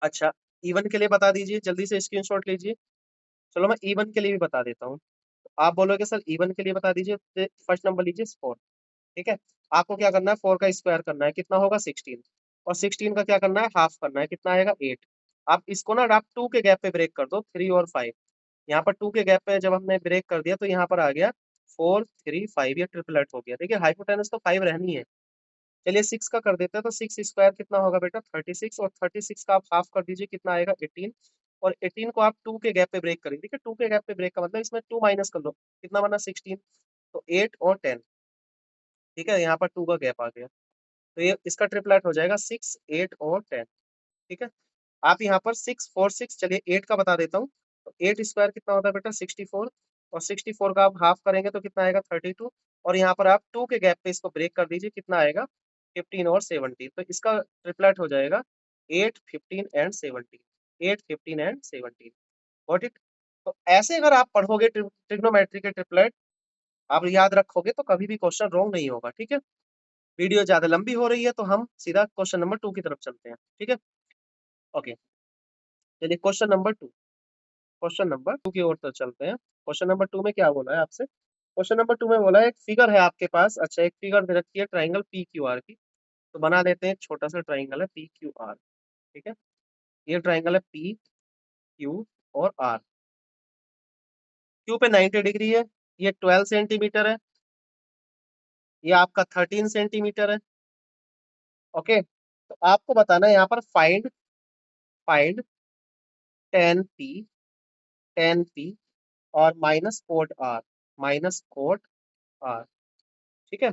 अच्छा, इवन के लिए बता दीजिए, जल्दी से स्क्रीनशॉट लीजिए। चलो मैं इवन के लिए भी बता देता हूँ, आप बोलोगे सर इवन के लिए बता दीजिए, तो फर्स्ट नंबर लीजिए 4, ठीक है। आपको क्या करना है 4 का स्क्वायर करना है, कितना होगा 16, और 16 का क्या करना है हाफ करना है, कितना आएगा 8। आप इसको ना आप 2 के गैप पे ब्रेक कर दो, 3 और 5, यहाँ पर 2 के गैप पे जब हमने ब्रेक कर दिया, तो यहाँ पर आ गया 4 3 5, ये ट्रिपलेट हो गया। देखिए हाइपोटेनस तो 5 रहनी है। चलिए 6 का कर देते हैं, तो 6 स्क्वायर कितना होगा बेटा 36, और 36 का आप हाफ कर दीजिए, कितना आएगा 18, और 18 को आप 2 के गैप पे ब्रेक करेंगे। ठीक है, 2 के गैप पे ब्रेक का मतलब इसमें 2 माइनस कर लो, कितना बना 16, तो 8 और 10, ठीक है, यहाँ पर 2 का गैप आ गया, तो ये इसका ट्रिपलेट हो जाएगा 6 8 और 10, ठीक है। आप यहाँ पर 6 4 6, चलिए 8 का बता देता हूँ, तो 8 स्क्वायर कितना होता है बेटा 64, और 64 का आप हाफ करेंगे तो कितना आएगा 32, और यहाँ पर आप 2 के गैप पे इसको ब्रेक कर दीजिए, कितना आएगा 15 और 17, तो इसका ट्रिपलेट हो जाएगा 8 15 एंड 17, 8 15 एंड 17। गॉट इट, तो ऐसे अगर आप पढ़ोगे ट्रिग्नोमेट्री के ट्रिपलेट, आप याद रखोगे, तो कभी भी क्वेश्चन रॉन्ग नहीं होगा, ठीक है। वीडियो ज्यादा लंबी हो रही है, तो हम सीधा क्वेश्चन नंबर 2 की तरफ चलते हैं, ठीक है। ओके, चलिए क्वेश्चन नंबर टू की ओर तो चलते हैं। क्वेश्चन नंबर 2 में क्या बोला है आपसे, क्वेश्चन नंबर 2 में बोला है एक फिगर है आपके पास, अच्छा एक फिगर दे रखी है ट्राइंगल पी क्यू आर की, तो बना लेते हैं, एक छोटा सा ट्राइंगल है पी क्यू आर, ठीक है। ये ट्राइंगल है पी क्यू और आर, क्यू पे 90 डिग्री है, ये 12 सेंटीमीटर है, ये आपका 13 सेंटीमीटर है। ओके, तो आपको बताना है यहाँ पर फाइंड फाइंड टेन पी और minus cot R, minus cot R, ठीक है,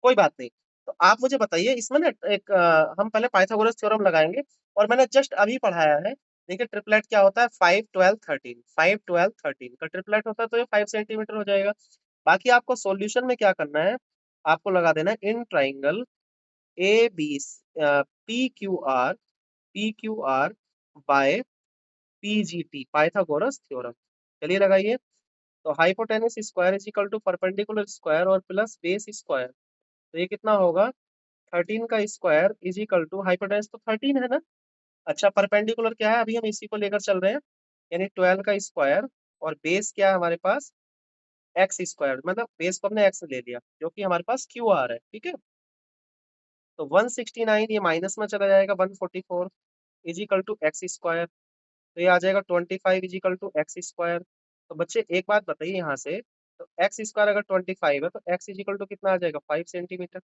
कोई बात नहीं। तो आप मुझे बताइए इसमें ना एक हम पहले पाइथागोरस थ्योरम लगाएंगे, और मैंने जस्ट अभी पढ़ाया है। देखिए ट्रिपलेट क्या होता है 5 12 13, 5 12 13 का ट्रिपलेट होता है, तो ये 5 सेंटीमीटर हो जाएगा। बाकी आपको सॉल्यूशन में क्या करना है, आपको लगा देना है in triangle A B P Q R by P G T, Pythagoras theorem. चलिए लगाइए, तो hypotenuse square is equal to perpendicular square और प्लस बेस स्क्वायर, तो ये कितना होगा 13 का square is equal to, hypotenuse तो 13 है ना, अच्छा परपेंडिकुलर क्या है, अभी हम इसी को लेकर चल रहे हैं, यानी 12 का स्क्वायर, और बेस क्या है हमारे पास एक्स स्क्वायर, मतलब बेस को हमने एक्स ले लिया जो कि हमारे पास क्यू आर है। ठीक है, तो 169 ये माइनस में चला जाएगा, 144 is equal to X square, तो ये आ जाएगा 25 is equal to X square. तो बच्चे एक बात बताइए यहाँ से, तो एक्स स्क्वायर अगर 25 है तो एक्स इज इक्वल टू कितना आ जाएगा, 5 सेंटीमीटर।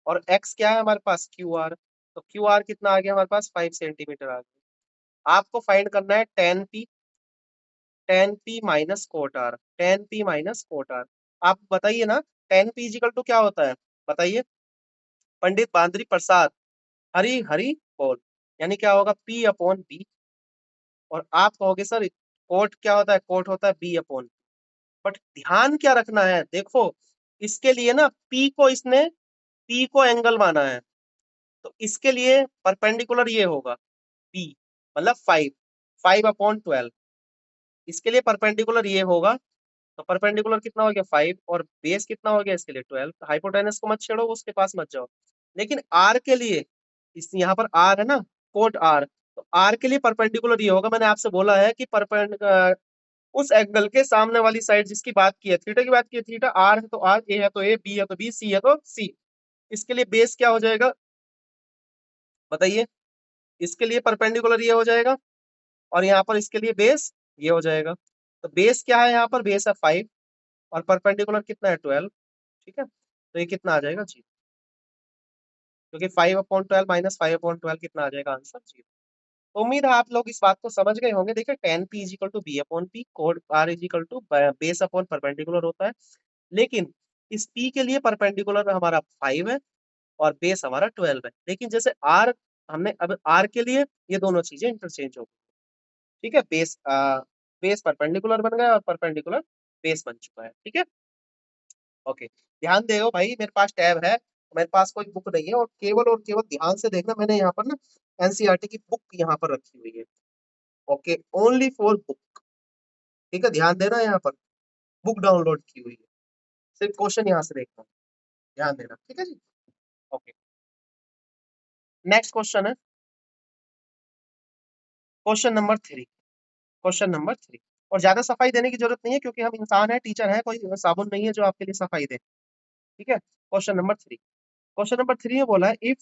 और एक्स क्या है हमारे पास, क्यू आर, तो क्यू आर कितना आ गया हमारे पास, 5 सेंटीमीटर आ गया। आपको फाइंड करना है tan P minus cot R, tan P minus cot R. आप बताइए ना, टेन पी इजिकल टू क्या होता है, बताइए। पंडित बांद्री प्रसाद, हरी हरी बोल, यानी क्या होगा, पी अपॉन बी। और आप कहोगे सर कोट क्या होता है, कोट होता है बी अपॉन। बट ध्यान क्या रखना है, देखो इसके लिए ना पी को इसने, पी को एंगल माना है, तो इसके लिए परपेंडिकुलर ये होगा पी, मतलब 5 अपॉन 12, इसके लिए परपेंडिकुलर ये होगा। तो परपेंडिकुलर कितना हो गया, 5, और बेस कितना हो गया इसके लिए 12। हाइपोटेनस को मत छेड़ो, उसके पास मत जाओ। लेकिन आर के लिए, इस यहाँ पर आर है ना, कोट आर, तो आर के लिए परपेंडिकुलर ये होगा। मैंने आपसे बोला है कि उस एंगल के सामने वाली साइड जिसकी बात की है, थीटा की बात की है, थीटा, आर है तो आर, ए है तो ए, बी है तो बी, सी है तो सी। इसके लिए बेस क्या हो जाएगा, बताइए। इसके लिए परपेंडिकुलर ये हो जाएगा, और यहाँ पर इसके लिए बेस ये हो जाएगा। तो बेस क्या है, यहाँ पर बेस है 5, और परपेंडिकुलर कितना है 12। ठीक है, तो ये कितना आ जाएगा, जीरो, क्योंकि 5 अपॉन 12 माइनस 5 अपॉन 12 कितना आ जाएगा, आंसर जीरो। तो उम्मीद है आप लोग इस बात को समझ गए होंगे। देखिए tan P is equal to B upon P, cot R is equal to base upon perpendicular होता है। लेकिन इस पी के लिए परपेंडिकुलर हमारा 5 है और बेस हमारा 12 है। लेकिन जैसे आर, हमने अब आर के लिए ये दोनों चीजें इंटरचेंज हो गई। ठीक है, बेस परपेंडिकुलर बन गया और परपेंडिकुलर बेस बन चुका है। ठीक है, ओके। ध्यान देओ भाई, मेरे पास टैब है, मेरे पास कोई बुक नहीं है, और केवल ध्यान से देखना, मैंने यहाँ पर ना एनसीईआरटी की बुक यहाँ पर रखी हुई है। Okay, only for book. ठीक है, ध्यान देना, यहाँ पर बुक डाउनलोड की हुई है, सिर्फ क्वेश्चन यहाँ से देखना, ध्यान देना। ठीक है जी, ओके। नेक्स्ट क्वेश्चन है क्वेश्चन नंबर 3। और ज्यादा सफाई देने की जरूरत नहीं है, क्योंकि हम इंसान है, टीचर है, कोई साबुन नहीं है जो आपके लिए सफाई दे। ठीक है, क्वेश्चन नंबर 3 में बोला है, if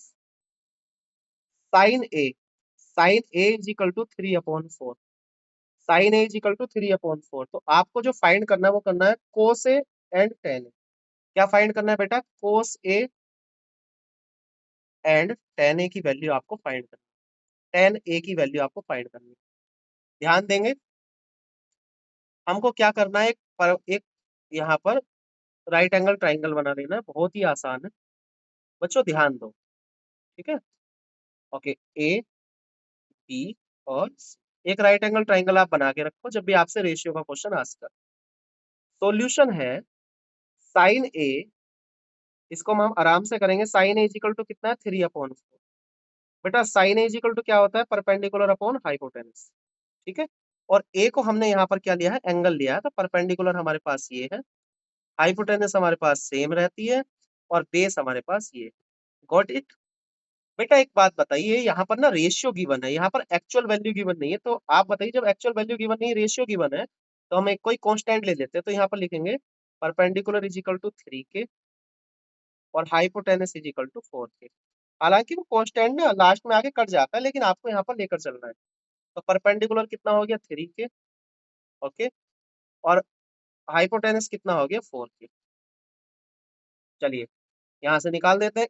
sine A is equal to 3/4, sine A is equal to 3/4, तो आपको जो फाइंड करना है वो करना है कोस ए एंड टेन ए। क्या फाइंड करना है बेटा, कोस ए एंड टेन ए की वैल्यू आपको फाइंड करनी है, टेन ए की वैल्यू आपको फाइंड करनी है। ध्यान देंगे, हमको क्या करना है, एक यहाँ पर राइट एंगल ट्राइंगल बना लेना है, बहुत ही आसान है बच्चों, ध्यान दो। ठीक है, ओके, ए बी और C। एक राइट एंगल ट्राइंगल आप बना के रखो जब भी आपसे रेशियो का क्वेश्चन आस्क कर। सॉल्यूशन है साइन ए, इसको हम आराम से करेंगे, साइन ए इजिकल टू कितना है, 3/4। बेटा साइन ए इजिकल टू क्या होता है, परपेंडिकुलर अपॉन हाइपोटेनस। ठीक है, और ए को हमने यहाँ पर क्या लिया है, एंगल लिया है, तो परपेंडिकुलर हमारे पास ये है, हाइपोटेनस हमारे पास सेम रहती है, और बेस हमारे पास ये। Got it. बेटा एक बात बताइए, यहाँ पर ना रेशियो गिवन है, यहाँ पर एक्चुअल वैल्यू गिवन नहीं है, तो आप बताइए जब एक्चुअल वैल्यू गिवन नहीं है, रेशियो गिवन है, तो हम एक कोई कांस्टेंट ले लेते हैं, तो यहाँ पर लिखेंगे परपेंडिकुलर इज इक्वल टू 3 के और हाइपोटेनस इज इक्वल टू 4 के। हालांकि वो कांस्टेंट ना लास्ट में आके कट जाता है, लेकिन आपको यहाँ पर लेकर चलना है। तो परपेंडिकुलर कितना हो गया, 3 के, ओके, और हाइपोटेनस कितना हो गया, 4 के। चलिए यहाँ से निकाल देते हैं,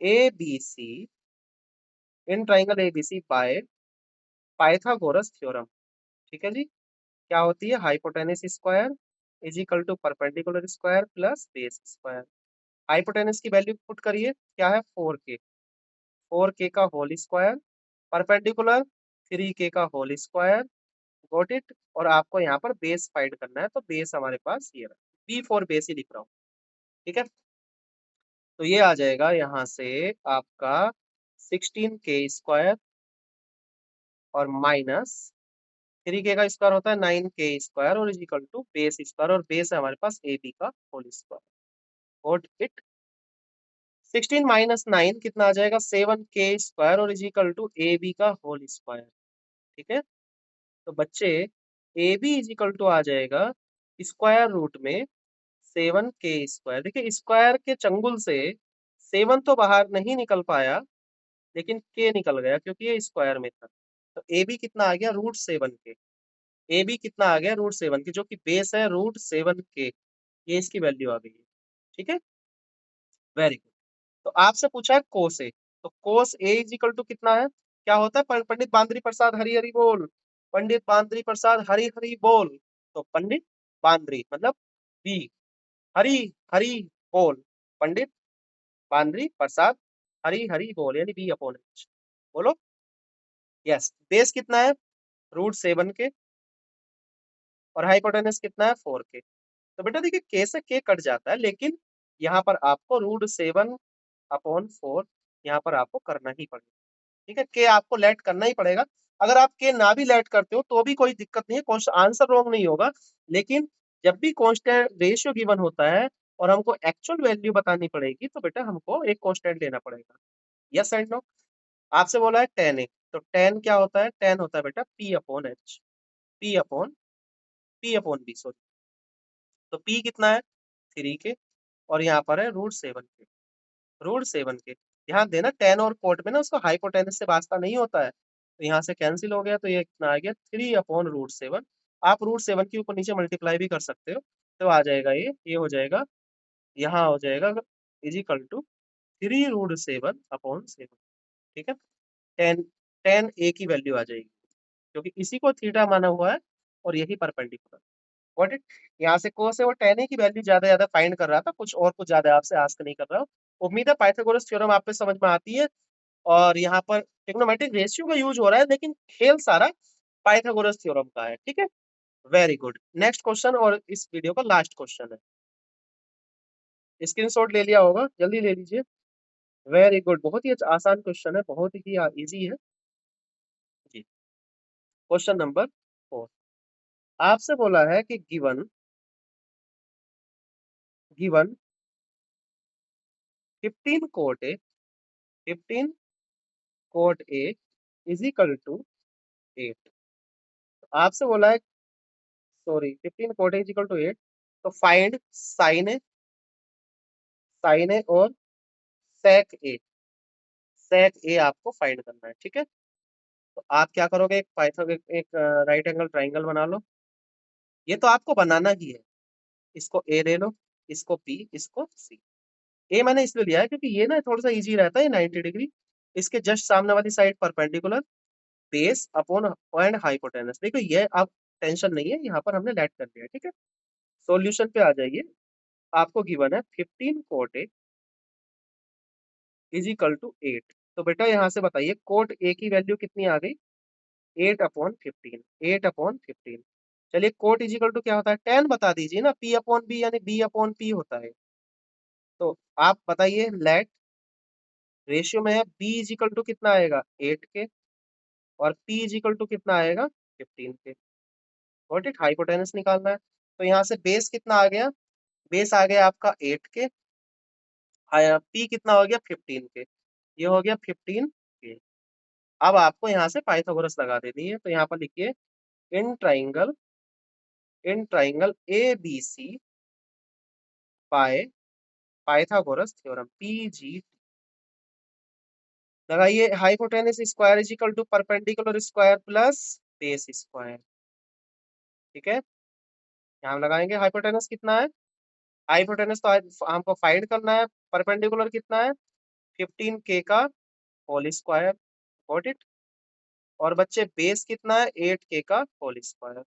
A B C in triangle A B C by Pythagoras theorem. ठीक है जी, क्या होती है, hypotenuse square is equal to perpendicular square plus base square. Hypotenuse की वैल्यू पुट करिए, क्या है, 4 के, 4 के का होल स्क्वायर, परपेंडिकुलर 3 के का होल स्क्वायर। Got it. और आपको यहाँ पर बेस फाइंड करना है, तो बेस हमारे पास ये रहा, बी फॉर बेस ही लिख रहा हूँ। ठीक है, तो ये आ जाएगा यहाँ से आपका 16 के स्क्वायर और माइनस 3 के का स्क्वायर होता है 9 के स्क्वायर, और is equal to base square, और बेस है हमारे पास ए बी का होल स्क्वायर। Got it. 16 - 9 कितना आ जाएगा, 7 के स्क्वायर, और is equal to A B का होल स्क्वायर। ठीक है, तो बच्चे A B is equal to आ जाएगा स्क्वायर रूट में 7k²। देखिए स्क्वायर के चंगुल से 7 तो बाहर नहीं निकल पाया, लेकिन k निकल गया क्योंकि ये स्क्वायर में था। तो ए बी कितना आ गया, √7k। ए बी कितना आ गया, √7k, जो कि बेस है √7k। ये इसकी वैल्यू आ गई है। ठीक है, वेरी गुड। तो आपसे पूछा है कोस ए, तो कोस ए इज इक्वल टू कितना है, क्या होता है, पंडित बांद्री प्रसाद हरी हरी बोल, पंडित बांद्री प्रसाद हरी हरी बोल। तो पंडित बांद्री मतलब बी, हरी हरी बोल, पंडित बांद्री प्रसाद हरी हरी बोल, यानी B/H। बोलो यस। बेस कितना है, √7k, और हाइपोटेनस कितना है, 4k। तो बेटा देखिए के से के कट जाता है, लेकिन यहाँ पर आपको √7/4 यहाँ पर आपको करना ही पड़ेगा। ठीक है, के आपको लेट करना ही पड़ेगा। अगर आप के ना भी लेट करते हो तो भी कोई दिक्कत नहीं है, आंसर रॉन्ग नहीं होगा। लेकिन जब भी कांस्टेंट रेशियो गिवन होता है और हमको एक्चुअल वैल्यू बतानी पड़ेगी, तो बेटा हमको एक कांस्टेंट लेना पड़ेगा। Yes and no. आपसे बोला है tan ए, तो tan क्या होता है, tan होता है बेटा P/H, P/B, सॉरी। तो P कितना है, 3k, और यहाँ पर है √7k। ध्यान देना टेन और कोट में ना उसको हाइपोटेनस से वास्ता नहीं होता है, तो यहाँ से कैंसिल हो गया, तो ये कितना आ गया, 3/√7। आप √7 के ऊपर नीचे मल्टीप्लाई भी कर सकते हो, तो आ जाएगा ये हो जाएगा, यहाँ हो जाएगा इज इक्वल टू 3√7/7। ठीक है, टेन टेन ए की वैल्यू आ जाएगी, क्योंकि इसी को थीटा माना हुआ है और यही परपेंडिकुलर। Got it. यहाँ से कोस है वो tan ए की वैल्यू ज्यादा ज्यादा फाइंड कर रहा था, कुछ ज्यादा आपसे आस्क नहीं कर रहा हूँ। उम्मीद है पाइथागोरस थ्योरम आप पे समझ में आती है, और यहाँ पर ट्रिग्नोमेट्रिक रेशियो का यूज हो रहा है, लेकिन खेल सारा पाइथागोरस थ्योरम का है। ठीक है, वेरी गुड। नेक्स्ट क्वेश्चन, और इस वीडियो का लास्ट क्वेश्चन है। स्क्रीनशॉट ले लिया होगा, जल्दी ले लीजिए। वेरी गुड, बहुत ही आसान क्वेश्चन है, बहुत ही इजी है जी। क्वेश्चन नंबर 4, आपसे बोला है कि given given 15 cot A 15 cot A is equal to 8। आपसे बोला है, sorry, 15 cot A is equal to 8, तो फाइंड साइन ए और सेक ए आपको फाइंड करना है। ठीक है, तो आप क्या करोगे, एक पाइथन एक राइट एंगल ट्राइंगल बना लो। ये तो आपको बनाना ही है। इसको ए ले लो, इसको बी, इसको सी। ए मैंने इसलिए लिया है क्योंकि ये ना थोड़ा सा इजी रहता है, 90 डिग्री। इसके जस्ट सामने वाली side perpendicular, base upon and hypotenuse. देखो ये आप टेंशन नहीं है, यहाँ पर हमने लेट कर दिया। ठीक है, सॉल्यूशन पे आ जाइए। आपको गिवन है 15 cot A is equal to 8। तो बेटा यहाँ से बताइए कोट ए की वैल्यू कितनी आ गई, 8/15, 8/15। चलिए कोट इज इक्वल टू क्या होता है, tan बता दीजिए ना, P/B यानी B/P होता है। तो आप बताइए, लेट रेशियो में है, B इज इक्वल टू कितना आएगा, 8k, और P इज इक्वल टू कितना आएगा, 15k। Got it. हाइपोटेनस निकालना है, तो यहाँ से बेस कितना आ गया, बेस आ गया आपका 8k, P कितना हो गया, 15k। ये हो गया 15k। अब आपको यहाँ से पाइथागोरस लगा देनी है, तो यहाँ पर लिखिए in triangle ABC by Pythagoras theorem, PG। लगाइए, hypotenuse square is equal to perpendicular square plus base square. ठीक है, यहाँ लगाएंगे हाइपोटेनस कितना है, हाइपोटेनस तो हमको फाइंड करना है, परपेंडिकुलर कितना है, 15k का होल स्क्वायर। Got it. और बच्चे बेस कितना है, 8k का होल स्क्वायर।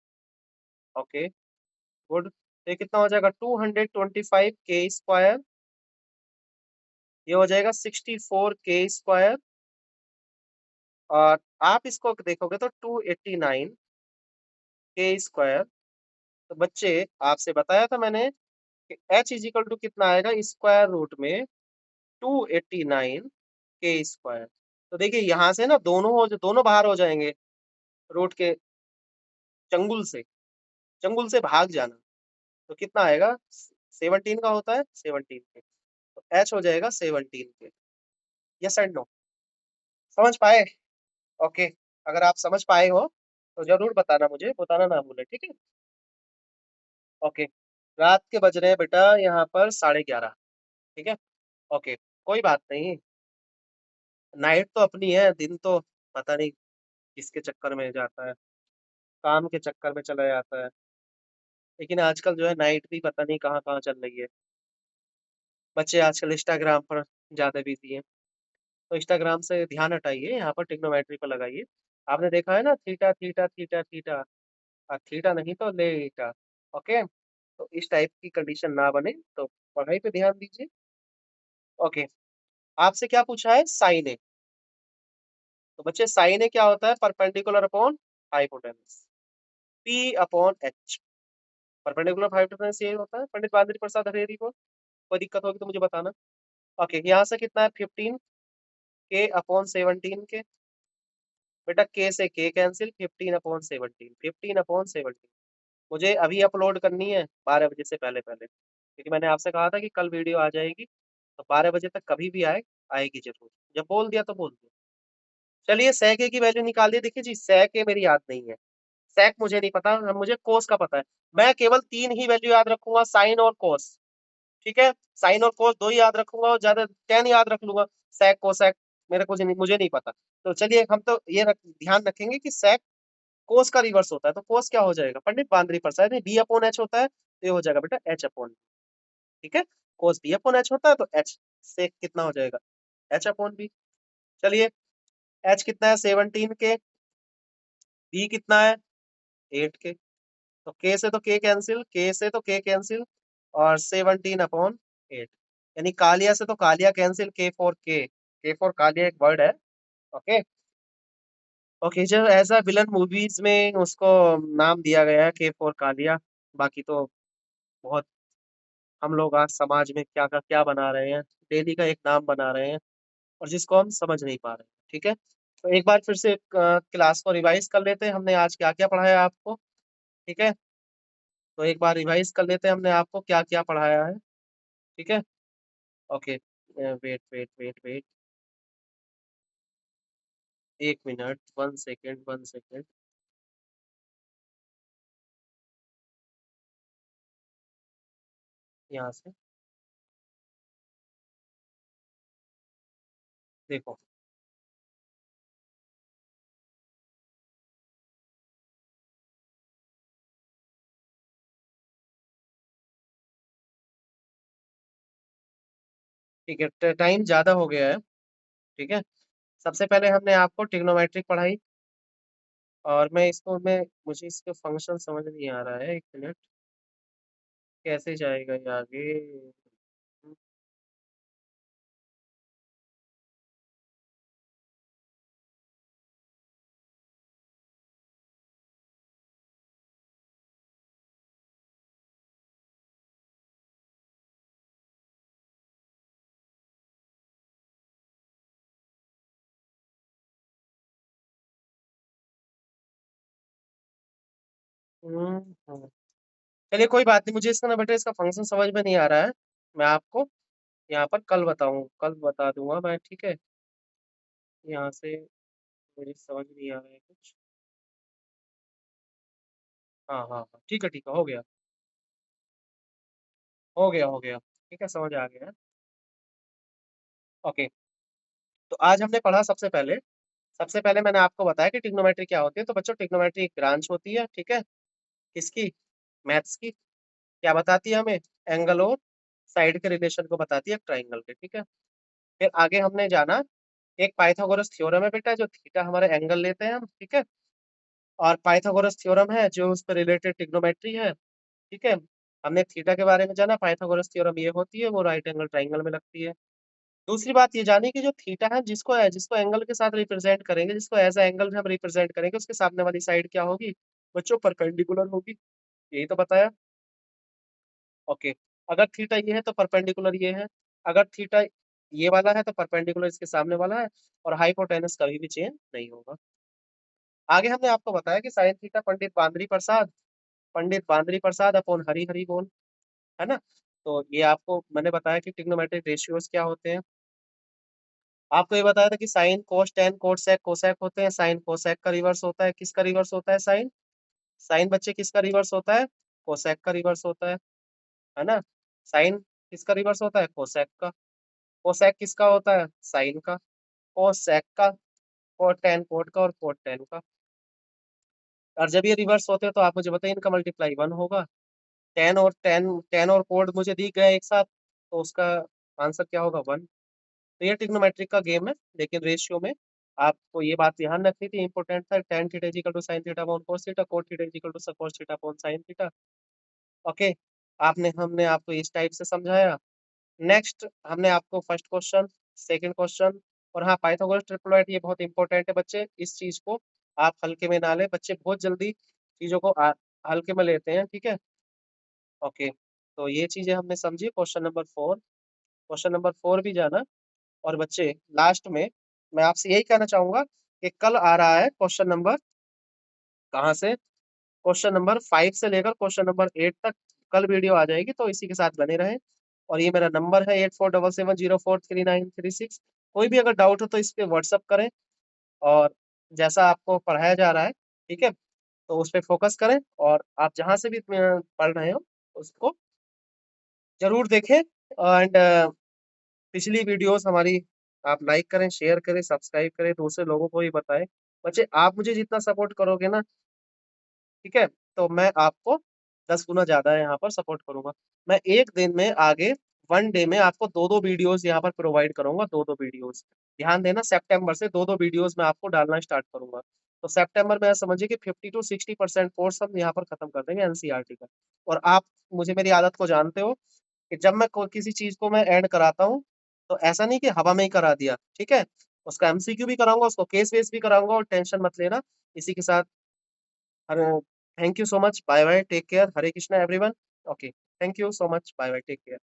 Okay, good. तो ये कितना हो जाएगा, 225k², ये हो जाएगा 64k²। और आप इसको देखोगे तो 289k²। तो बच्चे आपसे बताया था मैंने कि h इज इक्वल टू कितना आएगा, स्क्वायर रूट में 289k²। तो देखिए यहाँ से ना दोनों बाहर हो जाएंगे, रूट के चंगुल से भाग जाना। तो कितना आएगा, 17 का होता है, 17 के, तो h हो जाएगा 17 के। यस एंड नो, समझ पाए। ओके, अगर आप समझ पाए हो तो जरूर बताना, मुझे बताना ना भूले। ठीक है, ओके, रात के बज रहे हैं बेटा यहाँ पर 11:30। ठीक है। ओके, कोई बात नहीं। नाइट तो अपनी है, दिन तो पता नहीं किसके चक्कर में जाता है, काम के चक्कर में चला जाता है। लेकिन आजकल जो है नाइट भी पता नहीं कहाँ कहाँ चल रही है। बच्चे आजकल इंस्टाग्राम पर ज्यादा बिजी हैं, तो इंस्टाग्राम से ध्यान हटाइए, यहाँ पर ट्रिग्नोमेट्री पर लगाइए। आपने देखा है ना, थीटा थीटा थीटा थीटा, और थीटा नहीं तो लेटा। ओके, तो इस टाइप की कंडीशन ना बने, तो पढ़ाई पे ध्यान दीजिए। ओके, आपसे क्या पूछा है, साइन ए। तो बच्चे साइन ए क्या होता है, perpendicular upon hypotenuse, P upon H. Perpendicular hypotenuse ये होता है, पंडित बांद्री प्रसाद हरेरी को। कोई दिक्कत होगी तो मुझे बताना। ओके, यहाँ से कितना है, 15 के अपॉन 17 के। बेटा के से के कैंसिल, 15/17, 15/17। मुझे अभी अपलोड करनी है 12 बजे से पहले पहले, क्योंकि मैंने आपसे कहा था कि कल वीडियो आ जाएगी, तो 12 बजे तक कभी भी आएगी जरूर। जब बोल दिया तो बोल दिया। चलिए sec a की वैल्यू निकाल दी। देखिए जी, sec a मेरी याद नहीं है, sec मुझे नहीं पता, मुझे cos का पता है। मैं केवल 3 ही वैल्यू याद रखूंगा, साइन और cos। ठीक है, साइन और cos 2 ही याद रखूंगा, और ज्यादा 10 याद रख लूंगा। sec cosec मेरे को मुझे नहीं पता। तो चलिए हम तो ये ध्यान रखेंगे कि sec cos का रिवर्स होता है, तो cos क्या हो जाएगा, पंडित बांद्री प्रसाद में b अपॉन h होता है, तो ये हो जाएगा बेटा h अपॉन। ठीक है, cos b अपॉन h होता है, तो h से कितना हो जाएगा, h अपॉन b। चलिए, h कितना है 17 के, b कितना है 8 के, तो k से तो k कैंसिल, k से तो k कैंसिल, और 17/8। यानी कालिया से तो Kaliya cancel, k for Kaliya एक वर्ड है। ओके। ओके, जो ऐसा विलन मूवीज में उसको नाम दिया गया है के फॉर कालिया। बाकी तो बहुत, हम लोग आज समाज में क्या का क्या बना रहे हैं, डेली का एक नाम बना रहे हैं, और जिसको हम समझ नहीं पा रहे हैं। ठीक है, तो एक बार फिर से क्लास को रिवाइज कर लेते हैं, हमने आज क्या क्या पढ़ाया आपको। ठीक है, तो एक बार रिवाइज कर लेते हैं हमने आपको क्या क्या पढ़ाया है। ठीक है। Okay, wait wait wait wait, 1 minute, 1 second, 1 second. यहाँ से देखो, ठीक है, टाइम ज्यादा हो गया है। ठीक है, सबसे पहले हमने आपको ट्रिग्नोमेट्रिक पढ़ाई, और मुझे इसके फंक्शन समझ नहीं आ रहा है, 1 मिनट। कैसे जाएगा ये आगे। हम्म, हम्म। चलिए कोई बात नहीं, मुझे इसका ना बेटा इसका फंक्शन समझ में नहीं आ रहा है। मैं आपको यहाँ पर कल बता दूंगा मैं। ठीक है, यहाँ से मुझे समझ नहीं आ रहा है कुछ। हाँ हाँ हाँ, ठीक है, हो गया। ठीक है, समझ आ गया। ओके, तो आज हमने पढ़ा सबसे पहले मैंने आपको बताया कि ट्रिग्नोमेट्री क्या होती है। तो बच्चों, ट्रिग्नोमेट्री एक ब्रांच होती है। ठीक है, किसकी, मैथ्स की। क्या बताती है हमें, एंगल और साइड के रिलेशन को बताती है ट्राइंगल के। ठीक है, फिर आगे हमने जाना, एक पाइथागोरस थ्योरम है बेटा, जो थीटा हमारे एंगल लेते हैं हम। ठीक है, और पाइथागोरस थ्योरम है जो उस पर रिलेटेड ट्रिग्नोमेट्री है। ठीक है, हमने थीटा के बारे में जाना, पाइथागोरस थ्योरम ये होती है, वो राइट एंगल ट्राइंगल में लगती है। दूसरी बात ये जानी कि जो थीटा है, जिसको एंगल के साथ रिप्रेजेंट करेंगे, जिसको एज ए एंगल हम रिप्रेजेंट करेंगे, उसके सामने वाली साइड क्या होगी बच्चों, परपेंडिकुलर होगी। यही तो बताया। ओके, अगर थीटा ये है तो परपेंडिकुलर ये है, अगर थीटा ये वाला है तो परपेंडिकुलर इसके सामने वाला है, और हाइपोटेनस कभी भी चेंज नहीं होगा। आगे हमने आपको बताया कि साइन थीटा पंडित बांद्री प्रसाद अपॉन हरी हरी बोल, है ना। तो ये आपको मैंने बताया कि ट्रिग्नोमेट्रिक रेशियोज क्या होते हैं। आपको ये बताया था कि sign cos ten cosec cosec होते हैं, साइन कोसेक का रिवर्स होता है, किसका रिवर्स होता है, साइन। साइन बच्चे किसका रिवर्स होता है, कोसेक का रिवर्स होता है ना। साइन किसका रिवर्स होता है? कोसेक का। कोसेक किसका होता है? साइन का। कोसेक का, कोट टेन कोट का, और कोट टेन का। और जब ये रिवर्स होते हैं तो आप मुझे बताइए इनका मल्टीप्लाई 1 होगा। टेन और कोड मुझे दी गए एक साथ, तो उसका आंसर क्या होगा? 1। तो ये ट्रिग्नोमेट्रिक का गेम है, लेकिन रेशियो में आपको ये बात ध्यान रखनी थी, इंपॉर्टेंट था। Tan theta is equal to sine theta upon cos theta, cot theta is equal to cos theta upon sine theta. Okay, आपने हमने आपको इस टाइप से समझाया। नेक्स्ट हमने आपको फर्स्ट क्वेश्चन, सेकंड क्वेश्चन, और हाँ पाइथागोरस ट्रिपलोइड ये बहुत इंपॉर्टेंट है बच्चे, इस चीज को आप हल्के में ना लें। बच्चे बहुत जल्दी चीजों को हल्के में लेते हैं, ठीक है। ओके, तो ये चीजें हमने समझी। क्वेश्चन नंबर 4 भी जाना। और बच्चे लास्ट में मैं आपसे यही कहना चाहूंगा कि कल आ रहा है क्वेश्चन नंबर, कहाँ से, क्वेश्चन नंबर 5 से लेकर क्वेश्चन नंबर 8 तक कल वीडियो आ जाएगी, तो इसी के साथ बने रहें। और ये मेरा नंबर है 8477043936। कोई भी अगर डाउट हो तो इस पे व्हाट्सअप करें, और जैसा आपको पढ़ाया जा रहा है, ठीक है, तो उस पर फोकस करें। और आप जहाँ से भी पढ़ रहे हो उसको जरूर देखें। एंड पिछली वीडियोस हमारी आप लाइक करें, शेयर करें, सब्सक्राइब करें, दूसरे लोगों को भी बताएं। बच्चे आप मुझे जितना सपोर्ट करोगे ना, ठीक है, तो मैं आपको 10 गुना ज्यादा यहाँ पर सपोर्ट करूंगा। मैं एक दिन में आगे, 1 डे में आपको 2-2 वीडियोस यहाँ पर प्रोवाइड करूंगा, 2-2 वीडियोस। ध्यान देना, सितंबर से 2-2 वीडियोस मैं आपको डालना स्टार्ट करूंगा। तो सितंबर में समझिए कि 50 to 60% कोर्स हम यहाँ पर खत्म कर देंगे एनसीईआरटी का। और आप मुझे मेरी आदत को जानते हो कि जब मैं किसी चीज को मैं ऐड कराता हूँ, तो ऐसा नहीं कि हवा में ही करा दिया, ठीक है। उसका एमसीक्यू भी कराऊंगा, उसको केस वेस भी कराऊंगा, और टेंशन मत लेना। इसी के साथ thank you so much, bye bye, take care, Hare Krishna everyone. Okay, thank you so much, bye bye, take care.